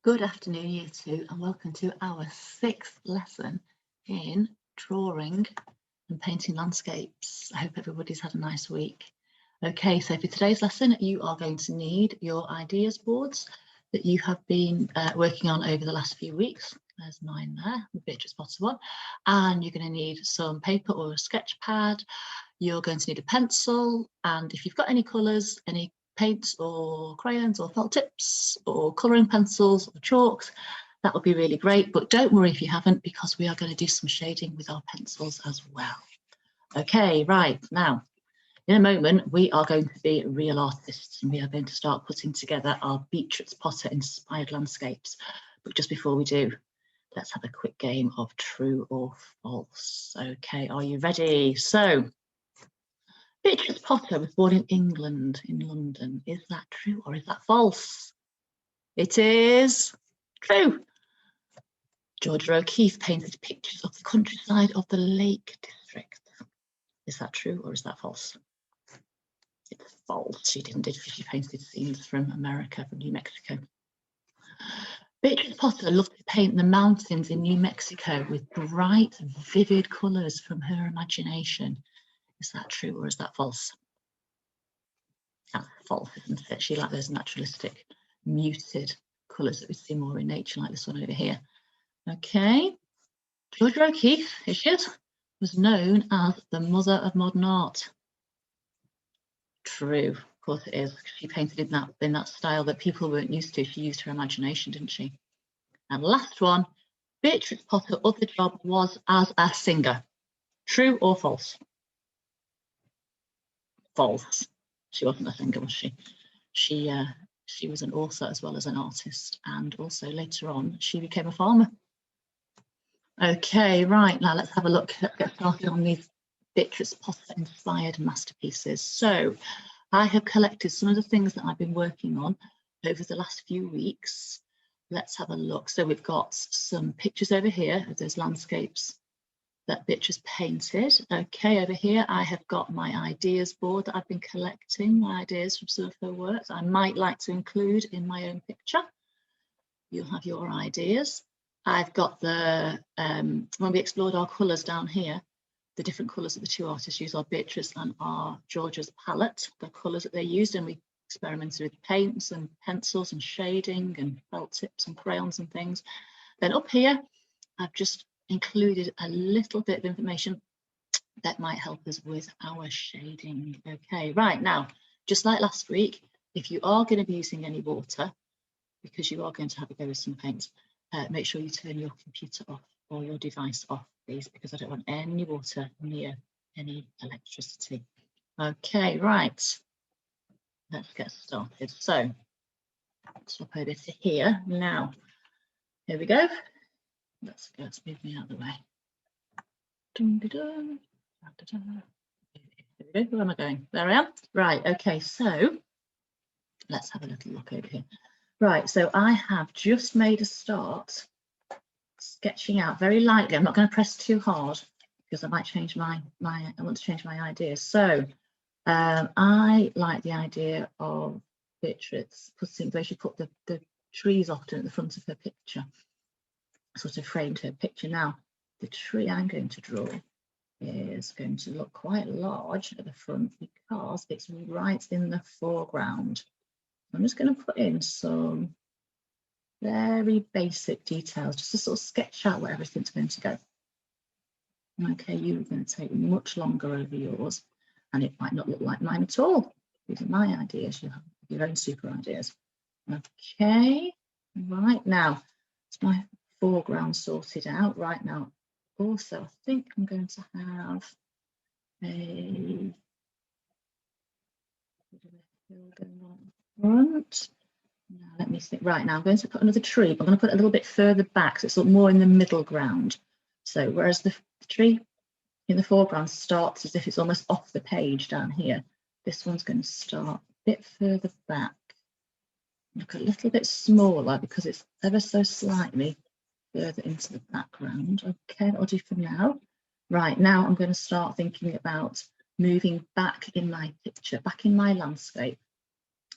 Good afternoon, Year 2, and welcome to our 6th lesson in drawing and painting landscapes. I hope everybody's had a nice week. Okay, so for today's lesson, you are going to need your ideas boards that you have been working on over the last few weeks. There's mine there, the Beatrice Potter one. And you're going to need some paper or a sketch pad. You're going to need a pencil, and if you've got any colours, any paints or crayons or felt tips or colouring pencils or chalks, that would be really great. But don't worry if you haven't, because we are going to do some shading with our pencils as well. Okay, right, now in a moment we are going to be real artists and we are going to start putting together our Beatrice Potter inspired landscapes. But just before we do, let's have a quick game of true or false. Okay, are you ready? So Beatrice Potter was born in England, in London. Is that true or is that false? It is true. Georgia O'Keeffe painted pictures of the countryside of the Lake District. Is that true or is that false? It's false. She didn't. She painted scenes from America, from New Mexico. Beatrice Potter loved to paint the mountains in New Mexico with bright, vivid colours from her imagination. Is that true or is that false? That's false, isn't it? She liked those naturalistic, muted colours that we see more in nature, like this one over here. Okay. Georgia O'Keeffe, here she is, was known as the mother of modern art. True, of course it is. She painted in that style that people weren't used to. She used her imagination, didn't she? And last one, Beatrice Potter's other job was as a singer. True or false? False. She wasn't a singer, was she? She was an author as well as an artist, and also later on she became a farmer. Okay, right, now let's have a look. Let's get started on these Beatrice Potter inspired masterpieces. So I have collected some of the things that I've been working on over the last few weeks. Let's have a look. So we've got some pictures over here of those landscapes that Beatrice painted. Okay, over here I have got my ideas board that I've been collecting, my ideas from some of her works I might like to include in my own picture. You'll have your ideas. I've got the, when we explored our colours down here, the different colours that the two artists use, our Beatrice and our Georgia's palette, the colours that they used, and we experimented with paints and pencils and shading and felt tips and crayons and things. Then up here, I've just included a little bit of information that might help us with our shading. Okay, right, now, just like last week, if you are going to be using any water, because you are going to have a go with some paints, make sure you turn your computer off or your device off, please, because I don't want any water near any electricity. Okay, right, let's get started. So swap over to here. Now, here we go. Let's move me out of the way. Here we go. Where am I going? There I am. Right, okay, so let's have a little look over here. Right, so I have just made a start sketching out very lightly. I'm not going to press too hard because I might change I want to change my ideas. So I like the idea of Beatrice putting, where she put the trees often at the front of her picture, sort of framed her picture. Now, the tree I'm going to draw is going to look quite large at the front because it's right in the foreground. I'm just going to put in some very basic details just to sort of sketch out where everything's going to go. Okay, you're going to take much longer over yours and it might not look like mine at all. These are my ideas. You have your own super ideas. Okay, right, now it's my foreground sorted out. Right, now also I think I'm going to have a front. Now let me think. Right, now I'm going to put another tree, but I'm going to put it a little bit further back so it's more in the middle ground. So whereas the tree in the foreground starts as if it's almost off the page down here, this one's going to start a bit further back, look a little bit smaller because it's ever so slightly further into the background. Okay, that'll do for now. Right, now I'm going to start thinking about moving back in my picture, back in my landscape,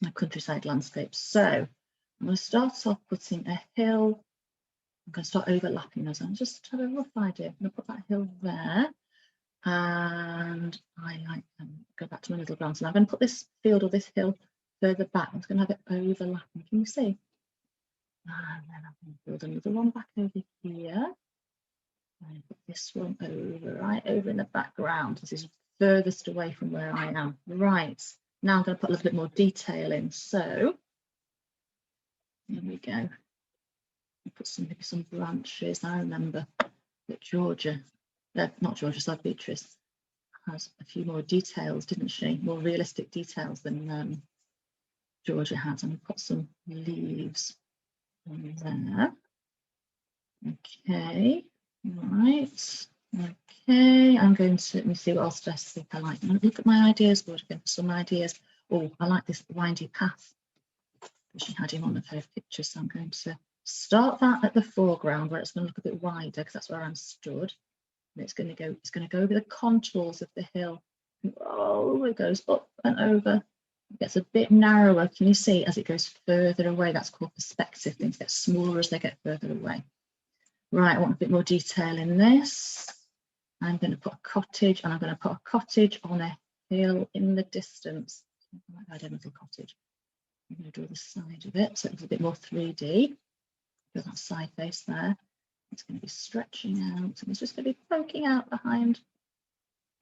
my countryside landscape. So I'm going to start off putting a hill. I'm going to start overlapping those. I'm just have a rough idea. I'm going to put that hill there. And I like go back to my little ground. So I'm going to put this field or this hill further back. I'm just going to have it overlapping. Can you see? And then I'm going to build another one back over here. And put this one over, right over in the background. This is furthest away from where I am. Right. Now I'm going to put a little bit more detail in. So here we go. Put maybe some branches. I remember that Georgia, not Georgia, sorry, Beatrice has a few more details, didn't she? More realistic details than Georgia has. And put some leaves on there. Okay, right. Okay, I'm going to, let me see what else I think I like. I'm going to look at my ideas board again for some ideas. Oh, I like this windy path. She had in one of her pictures, so I'm going to start that at the foreground where it's going to look a bit wider because that's where I'm stood. And it's going to go over the contours of the hill. Oh, it goes up and over. It gets a bit narrower. Can you see as it goes further away? That's called perspective. Things get smaller as they get further away. Right, I want a bit more detail in this. I'm going to put a cottage, and I'm going to put a cottage on a hill in the distance. I did a little cottage. I'm going to draw the side of it so it's a bit more 3D. Got that side face there. It's going to be stretching out, and it's just going to be poking out behind.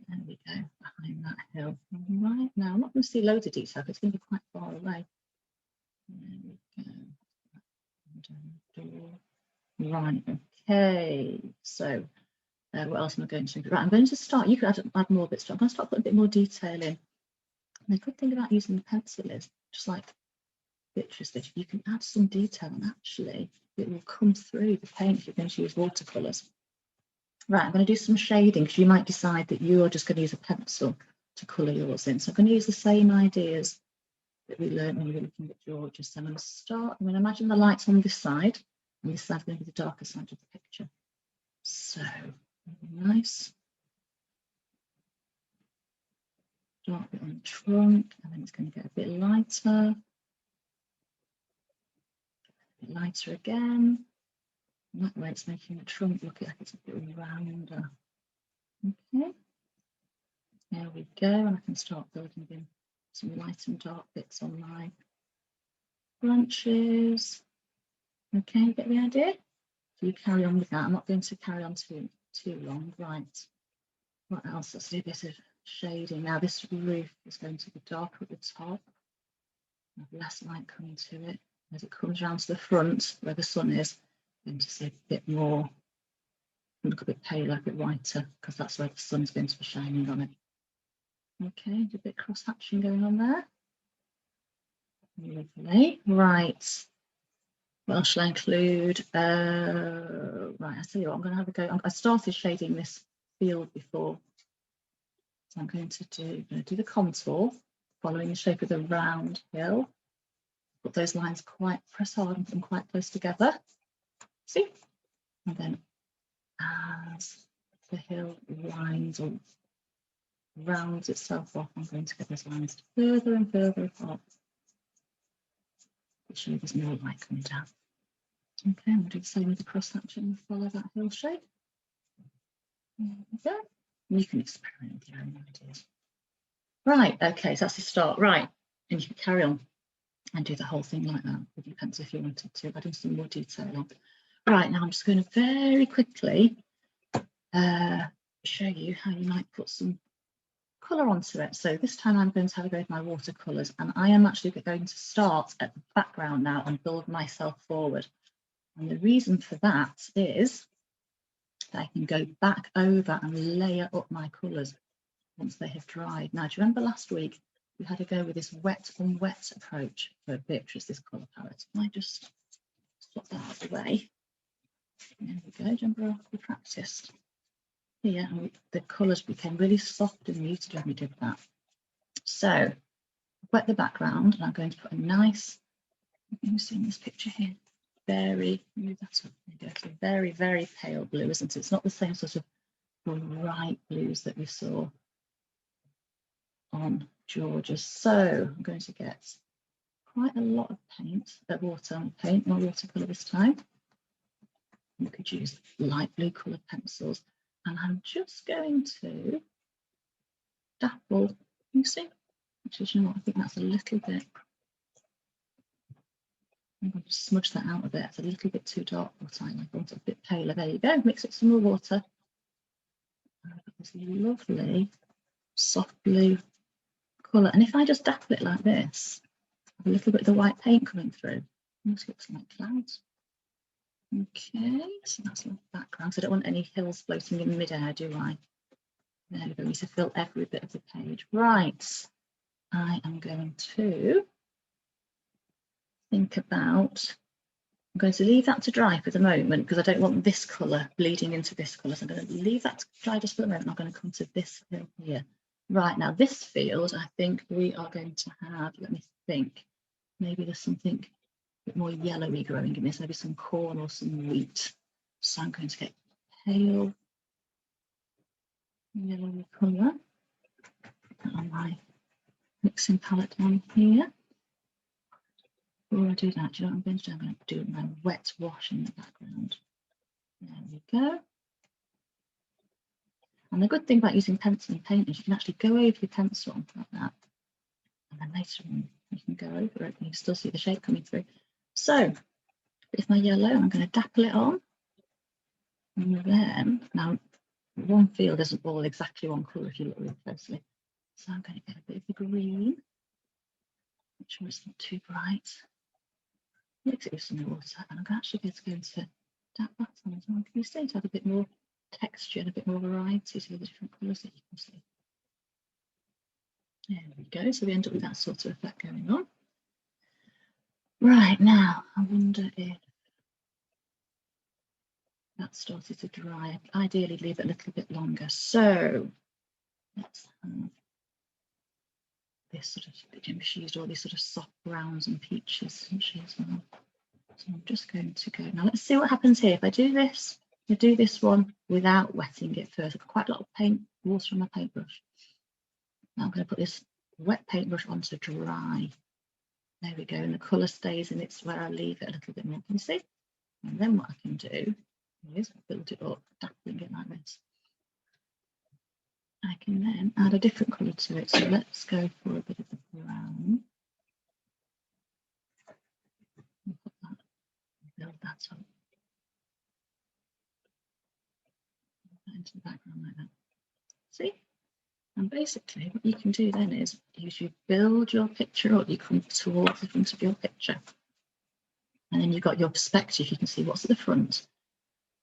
There we go, behind that hill. Right now, I'm not going to see loads of detail. It's going to be quite far away. There we go. Right. Okay. So, what else am I going to do? Right, I'm going to start. You could add more bits. I'm going to start putting a bit more detail in. And the good thing about using the pencil is, just like Beatrice did, you can add some detail, and actually it will come through the paint if you're going to use watercolours. Right, I'm going to do some shading because you might decide that you're just going to use a pencil to colour yours in. So I'm going to use the same ideas that we learned when we were looking at Georgia. So I'm going to start. I'm going to imagine the light's on this side, and this side's going to be the darker side of the picture. So nice. Dark bit on the trunk, and then it's going to get a bit lighter. A bit lighter again. And that way it's making the trunk look like it's a bit rounder. Okay. There we go, and I can start building in some light and dark bits on my branches. Okay, you get the idea? So you carry on with that. I'm not going to carry on too long. Right. What else? Let's do a bit of shading. Now this roof is going to be darker at the top. Less light coming to it. As it comes around to the front where the sun is, I'm going to see a bit more, look a bit paler, a bit whiter, because that's where the sun's going to be shining on it. Okay, a bit cross hatching going on there. Lovely. Right. What else shall I include? Right, I'll tell you what, I'm going to have a go. I started shading this field before. So I'm going to do the contour, following the shape of the round hill. Put those lines press hard and put them quite close together. See? And then as the hill winds or rounds itself off, I'm going to get those lines further and further apart. To show there's more light coming down. Okay, I'm going to do the same with the cross hatching and follow that hill shape. There we go. You can experiment with your own ideas. Right, okay, so that's the start. Right, and you can carry on and do the whole thing like that with your pencil if you wanted to, adding some more detail on. Right, now I'm just going to very quickly show you how you might put some colour onto it. So this time I'm going to have a go with my watercolours, and I am actually going to start at the background now and build myself forward. And the reason for that is that I can go back over and layer up my colours once they have dried. Now, do you remember last week we had to go with this wet on wet approach for Beatrice, this colour palette? I just swap that out of the way. There we go, remember we practiced. Yeah, and the colours became really soft and muted when we did that. So, wet the background, and I'm going to put a nice, you see in this picture here, very, move that up, there you go, so very, very pale blue, isn't it? It's not the same sort of bright blues that we saw on Georgia. So I'm going to get quite a lot of paint, water on paint, not watercolour this time. You could use light blue coloured pencils, and I'm just going to dapple. You see, actually, you know what? I think that's a little bit. I'm going to smudge that out a bit. It's a little bit too dark for what I like. I want it a bit paler. There you go. Mix it with some more water. And I've got this lovely soft blue colour. And if I just dapple it like this, I have a little bit of the white paint coming through. Almost looks like clouds. Okay, so that's the background. So I don't want any hills floating in midair, do I? There we go. We need to fill every bit of the page. Right. I am going to think about. I'm going to leave that to dry for the moment because I don't want this colour bleeding into this colour. So I'm going to leave that to dry just for the moment. I'm going to come to this hill here. Right, now this field, I think we are going to have, let me think, maybe there's something a bit more yellowy growing in this, maybe some corn or some wheat. So I'm going to get pale yellowy colour on my mixing palette down here. Before I do that, do you know what I'm going to do? I'm going to do my wet wash in the background. There we go. And the good thing about using pencil and paint is you can actually go over your pencil like that. And then later on, you can go over it and you still see the shape coming through. So, with my yellow, I'm going to dapple it on. And then, now, one field isn't all exactly one colour if you look really closely. So I'm going to get a bit of the green. Make sure it's not too bright. Mix it with some water. And I'm actually going to go into dap that on as well. Can you see to have a bit more texture and a bit more variety to the different colours that you can see. There we go. So we end up with that sort of effect going on. Right, now I wonder if that started to dry. Ideally leave it a little bit longer. So let's have this sort of, Jim's used all these sort of soft browns and peaches and as well. So I'm just going to go, now let's see what happens here. If I do this, I do this one without wetting it first. I've got quite a lot of paint, water on my paintbrush. Now I'm going to put this wet paintbrush on to dry. There we go, and the colour stays in it's where I leave it a little bit more, can you see? And then what I can do is build it up, dappling it like this. I can then add a different colour to it. So let's go for a bit of the brown. Put that, build that up. Put that into the background like that. See? And basically what you can do then is you build your picture up, you come towards the front of your picture. And then you've got your perspective, you can see what's at the front.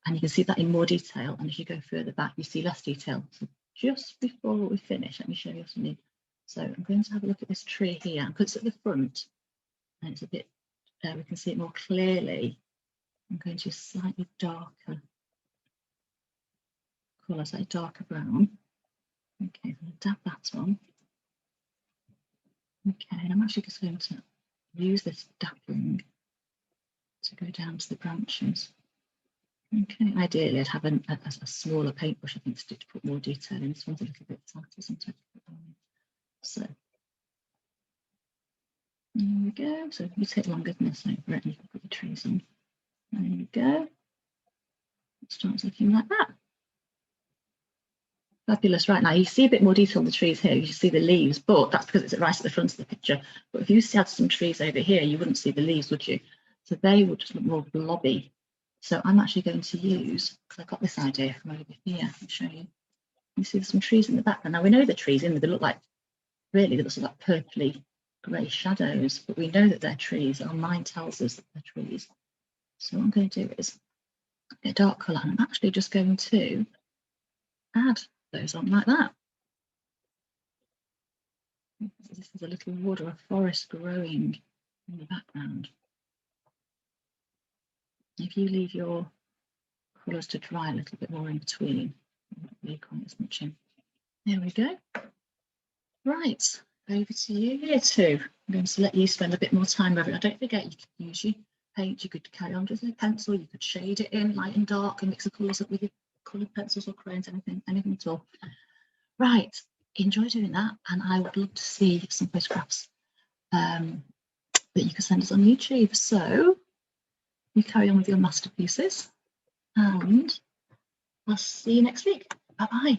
And you can see that in more detail. And as you go further back, you see less detail. So just before we finish, let me show you something. So I'm going to have a look at this tree here. Because it's at the front and it's a bit, we can see it more clearly. I'm going to slightly darker colour, slightly darker brown. Okay, I'm going to dab that on. Okay, and I'm actually just going to use this dappling to go down to the branches. Okay, ideally I'd have a smaller paintbrush, I think, to put more detail in. This one's a little bit flat, isn't it? So there we go. So you take longer than this over it and you can put the trees on. There we go. It starts looking like that. Fabulous. Right, now you see a bit more detail on the trees here. You see the leaves, but that's because it's right at the front of the picture. But if you had some trees over here, you wouldn't see the leaves, would you? So they would just look more blobby. So I'm actually going to use, because I got this idea from over here, I'll show you. You see there's some trees in the background. Now we know the trees in there, they look like, really, they look like purpley grey shadows, but we know that they're trees. Our mind tells us that they're trees. So what I'm going to do is get a dark colour, and I'm actually just going to add those on like that. This is a little wood or a forest growing in the background. If you leave your colours to dry a little bit more in between, won't be quite as much in. There we go. Right, over to you here too. I'm going to let you spend a bit more time over it. Now don't forget, you could use your paint, you could carry on with a pencil, you could shade it in light and dark and mix the colours up with your coloured pencils or crayons, anything at all. Right, enjoy doing that, and I would love to see some photographs that you can send us on YouTube. So you carry on with your masterpieces, and I'll see you next week. Bye-bye.